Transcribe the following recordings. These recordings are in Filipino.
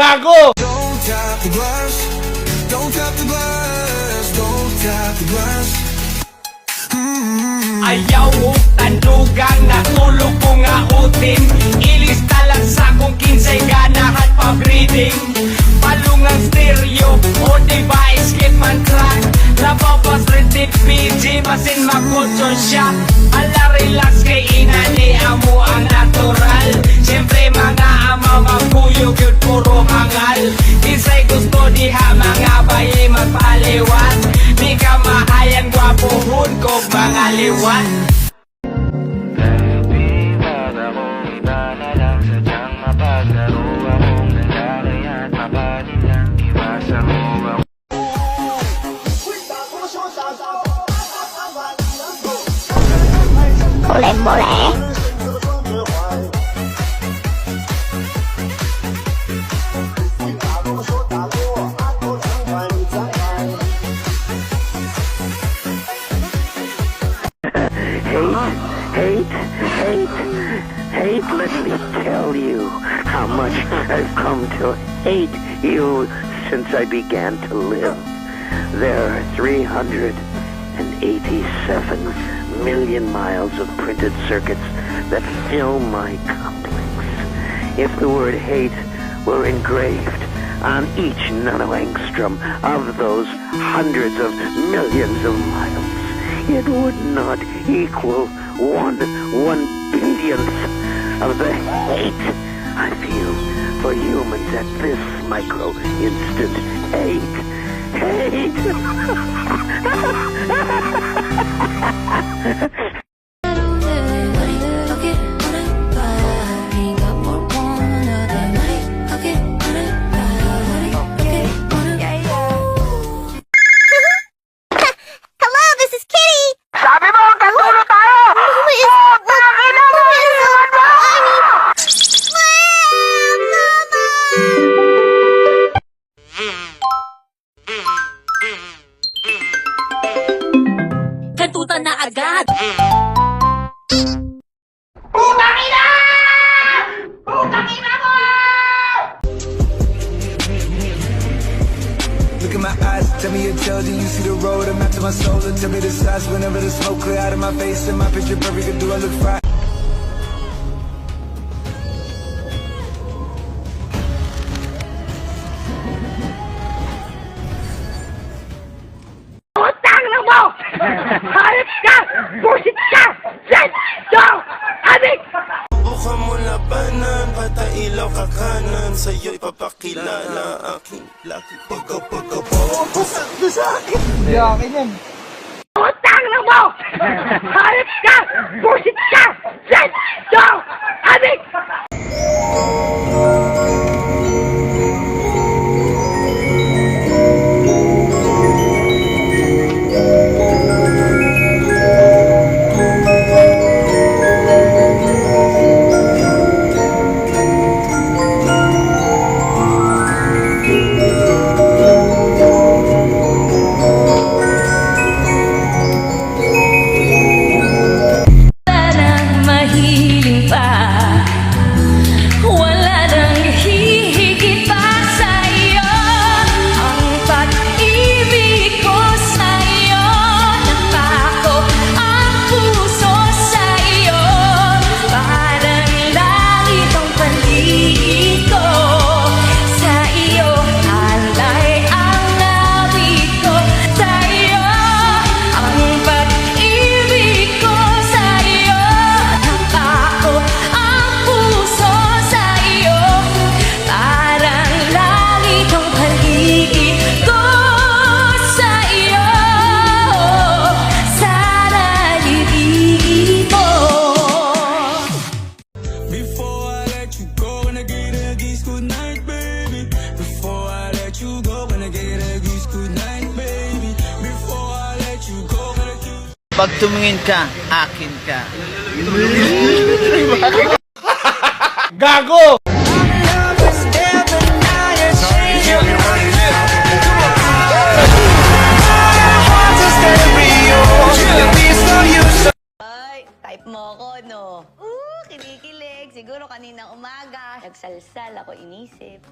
Gago! Don't tap the glass. Don't tap the glass. Don't tap the glass. Ayaw o tandugang natulog ko nga utin. Ilista lang sa kong kinsay ganahan pa-breeding. Palungang stereo o device kit man track. Labapas rated PG basin magkotson siya. Ala relax kay inani amo ang natural. Siyempre mga ama magkuyog yun puro mangal. Isay gusto diha mga bayi magpaliwan. Di ka mahayan gwapohon kog mga liwan. Baby, wag akong iba na lang. Sadyang mapaglaro akong naglalay at mapanin lang. Iwasa mo ako. Boleh. Hate, let me tell you how much I've come to hate you since I began to live. There are 387 million miles of printed circuits that fill my complex. If the word hate were engraved on each nanoangstrom of those hundreds of millions of miles, it would not equal one billionth of the hate I feel for humans at this micro instant. Hate. Hello, this is Kitty. Sabi mo, katulo tayo! Who is... Kantutan na agad! Look in my eyes, tell me your children, you see the road, I'm after my soul. Tell me the size whenever the smoke clear out of my face. And my picture perfect, do I look fine? Utang na mo! Hayop ka! Busit ka! Set! Go! Adik! Buka mo labanan, patailaw ka kanan. Sa'yo ipapakilala aking laki. Pagka-pagka-po sa akin. Utang na mo! Hayop ka! Busit ka! Set! Go! Adik! Mahiling pa, wala nang hihigit pa sa'yo. Ang pag-ibig ko sa'yo, napako ang puso sa'yo. Parang langit ang paligid ko, sa'yo alay ang awit ko. Sa'yo ang pag-ibig ko sa'yo. Ako ang puso sa iyo, parang langit ang paligid ko sa iyo. Sana ibigin mo. Before I let you go, when I get a kiss, good night, baby. Before I let you go, when I get a kiss, good night, baby. Before I let you go, when I kiss. Pag tumingin ka, akin ka. Gago! Ay, type mo ko, no? Kinikilig. Siguro kaninang umaga. Nagsalsal ako inisip.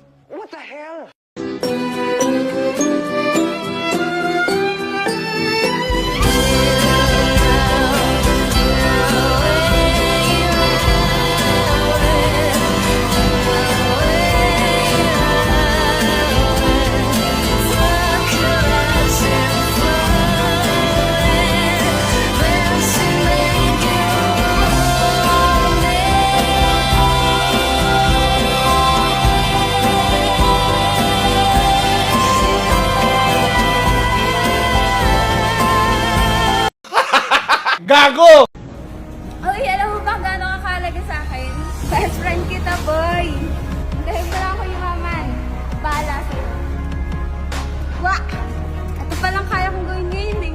Gago! Uy, alam mo ba gano'ng kakalaga sa akin? Best friend kita, boy! Dahil mo lang ako yumaman. Bahala sa'yo. Wah! Ito palang kaya kong gawin ngayon eh.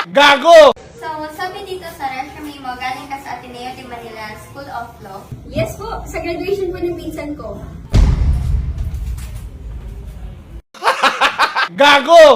Gago! So, sabi dito sa resume mo, galing ka sa Ateneo de Manila School of Law. Yes po, sa graduation po ng pinsan ko. Gago!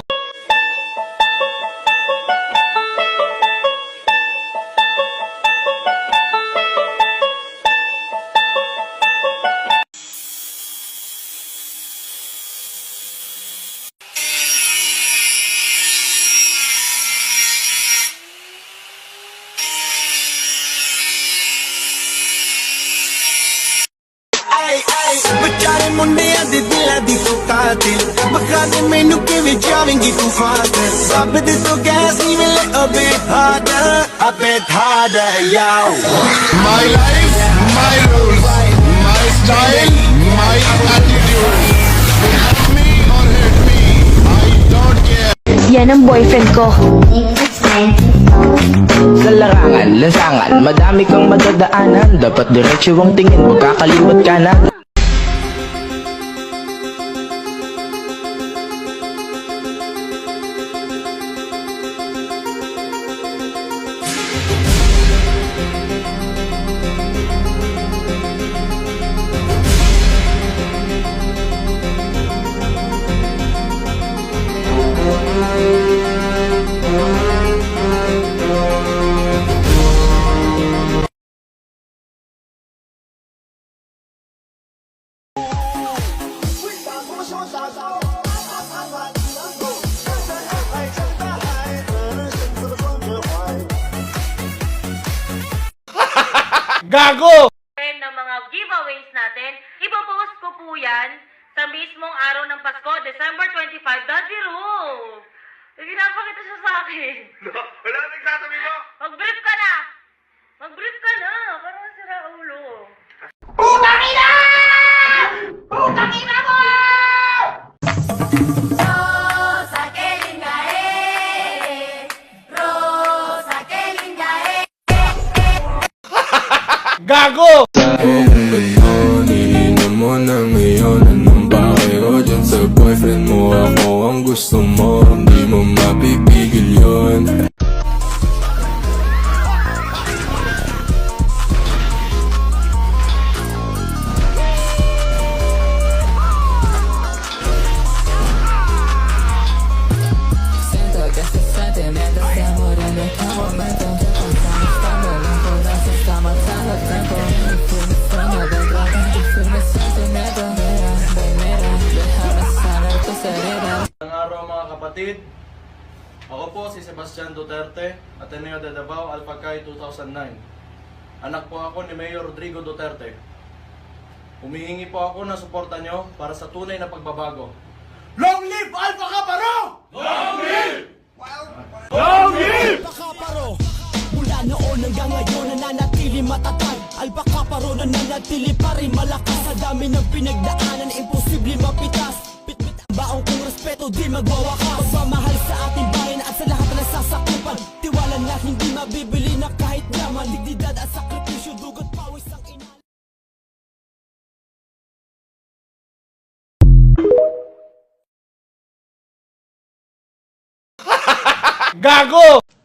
बचारे मुंडे दे दिला दी तो कातिल बखा दे मैनू किवें जावेंगी तू फादर सब दे तो गैस ही मिले a bit harder yo my life my rules my style my attitude hate me or hate me I don't care. Yan ang boyfriend ko. Sa larangan, lansangan, madami kang madadaanan. Dapat diretso ang tingin, huwag kakaliwat kanan. Gago! ng mga giveaways natin, ipopost ko po yan sa mismong araw ng Pasko, December 25. Daddy Ru! Pinapakita siya sa akin. Wala nang sasabi mo. Mag-brief ka na! Mag-brief ka na! Parang sira ulo. Gago! Kung ganon, iinom mo na ngayon. Anong bakero dyan sa boyfriend mo? Ako ang gusto mo, hindi mo mapipigil yun. Magandang araw mga kapatid. Ako po si Sebastian Duterte, Ateneo de Davao, Alpacay 2009. Anak po ako ni Mayor Rodrigo Duterte. Humihingi po ako ng suporta nyo para sa tunay na pagbabago. Long live Alpha Kaparo! Long live! Long live! Kaparo, mula noon hanggang ngayon nananatili matatag. Alpha Kaparo nananatili pa rin malakas. Sa dami ng pinagdaanan, imposible mapitas. Bitbit ang baong kong respeto, di magwawakas. Pagmamahal sa ating bayan at sa lahat na nasasakupan. Tiwala na hindi mabibili na kahit yaman. Dignidad at sakripisyo, dugot pawis ang ina. Gago!